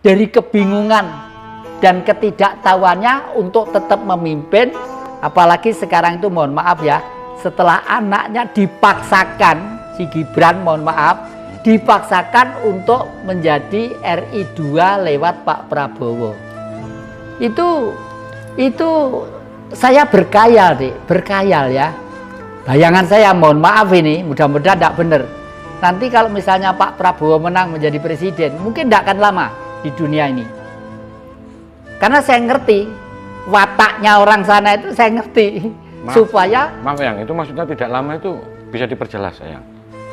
dari kebingungan dan ketidaktahuannya untuk tetap memimpin. Apalagi sekarang itu mohon maaf ya, setelah anaknya dipaksakan, si Gibran mohon maaf, dipaksakan untuk menjadi RI 2 lewat Pak Prabowo. Itu saya berkhayal ya. Bayangan saya mohon maaf ini, mudah-mudahan tidak benar. Nanti kalau misalnya Pak Prabowo menang menjadi presiden, mungkin tidak akan lama di dunia ini. Karena saya ngerti wataknya orang sana itu, saya ngerti. Supaya maaf yang itu maksudnya tidak lama itu bisa diperjelas sayang.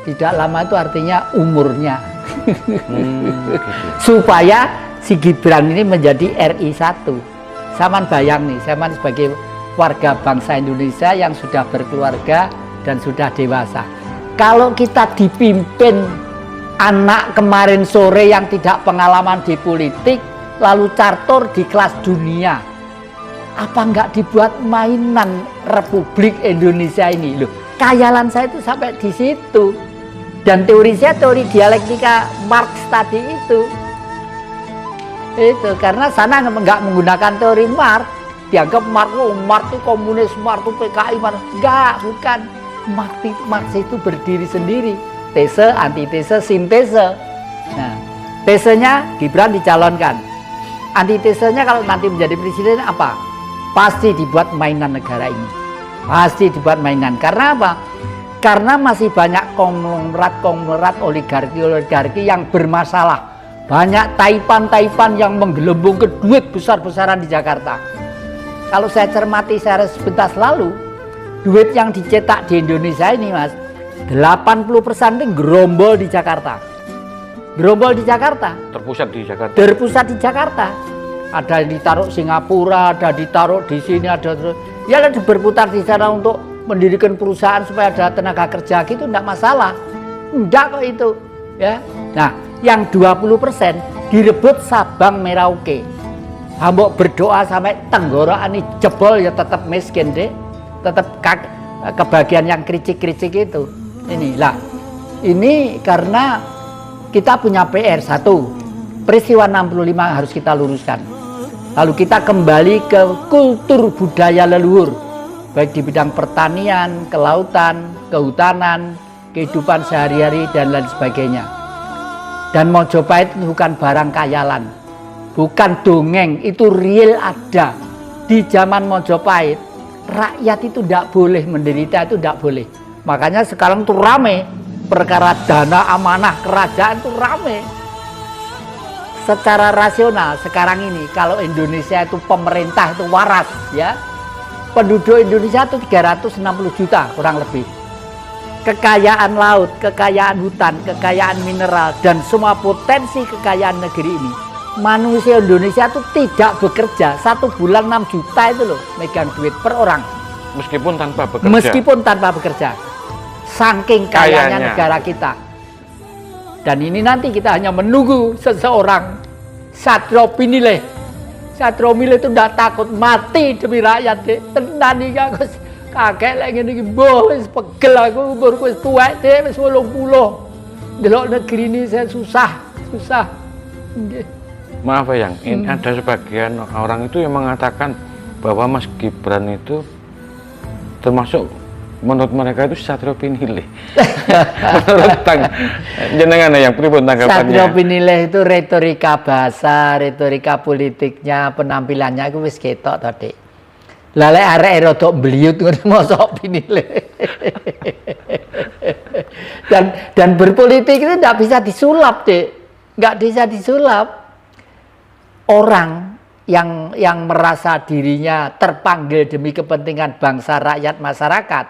Tidak lama itu artinya umurnya. Gitu. Supaya si Gibran ini menjadi RI 1. Saman bayang nih, Saman sebagai warga bangsa Indonesia yang sudah berkeluarga dan sudah dewasa. Kalau kita dipimpin anak kemarin sore yang tidak pengalaman di politik, lalu catur di kelas dunia, apa enggak dibuat mainan Republik Indonesia ini loh? Khayalan saya itu sampai di situ. Dan teori saya teori dialektika Marx tadi itu karena sana enggak menggunakan teori Marx, dianggap Marx itu komunis, Marx itu PKI, enggak, bukan. Marx itu berdiri sendiri, tese, antitese, sintese. Nah, tesenya Gibran dicalonkan, antitesenya kalau nanti menjadi presiden apa? Pasti dibuat mainan negara ini, pasti dibuat mainan. Karena apa? Karena masih banyak konglomerat oligarki yang bermasalah, banyak taipan yang menggelembung ke duit besar-besaran di Jakarta. Kalau saya cermati secara sepintas lalu, duit yang dicetak di Indonesia ini mas, 80% itu gerombol di Jakarta. Gerombol di Jakarta. Terpusat di Jakarta. Terpusat di Jakarta. Ada yang ditaruh Singapura, ada ditaruh di sini, ada ya ada berputar di sana untuk mendirikan perusahaan supaya ada tenaga kerja gitu, enggak masalah. Enggak kok itu, ya. Nah, yang 20% direbut Sabang Merauke. Hambok berdoa sampai tenggorokan ini jebol ya tetap miskin deh. Tetap kebagian yang kricik-kricik itu. Inilah. Ini karena kita punya PR satu. Peristiwa 65 harus kita luruskan. Lalu kita kembali ke kultur budaya leluhur, baik di bidang pertanian, kelautan, kehutanan, kehidupan sehari-hari dan lain sebagainya. Dan Mojopahit itu bukan barang khayalan, bukan dongeng, itu real ada. Di zaman Mojopahit, rakyat itu tidak boleh menderita, itu tidak boleh. Makanya sekarang itu rame, perkara dana amanah kerajaan itu rame. Secara rasional sekarang ini kalau Indonesia itu pemerintah itu waras ya, penduduk Indonesia itu 360 juta kurang lebih. Kekayaan laut, kekayaan hutan, kekayaan mineral dan semua potensi kekayaan negeri ini, manusia Indonesia itu tidak bekerja, 1 bulan 6 juta itu loh megang duit per orang. Meskipun tanpa bekerja. Meskipun tanpa bekerja. Saking kayanya negara kita. Dan ini nanti kita hanya menunggu seseorang Satrio Pinilih. Satrio Pinilih itu tidak takut mati demi rakyat deh. Tenan iki aku kakek lagi ngene iki mbah wis pegel aku umurku wis tuwek deh wis 80. Delok negeri ini saya susah. Nggih. Maaf yang ada sebagian orang itu yang mengatakan bahwa Mas Gibran itu termasuk menurut mereka itu Satrio Pinilih. Menurut jenengan yang pripun tanggapannya? Satrio Pinilih itu retorika bahasa, retorika politiknya, penampilannya itu wis ketok tadi. Lah lek arek rodok mbliut ngono mosok Pinilih. Dan berpolitik itu tidak bisa disulap, Dik. Enggak bisa disulap. Orang yang merasa dirinya terpanggil demi kepentingan bangsa, rakyat, masyarakat,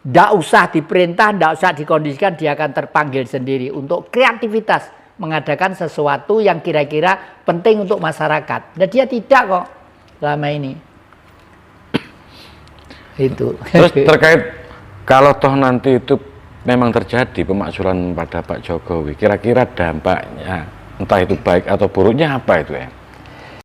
tidak usah diperintah, tidak usah dikondisikan, dia akan terpanggil sendiri untuk kreativitas mengadakan sesuatu yang kira-kira penting untuk masyarakat. Dan dia tidak kok selama ini. Itu. Terus terkait kalau toh nanti itu memang terjadi pemakzulan pada Pak Jokowi, kira-kira dampaknya entah itu baik atau buruknya apa itu ya?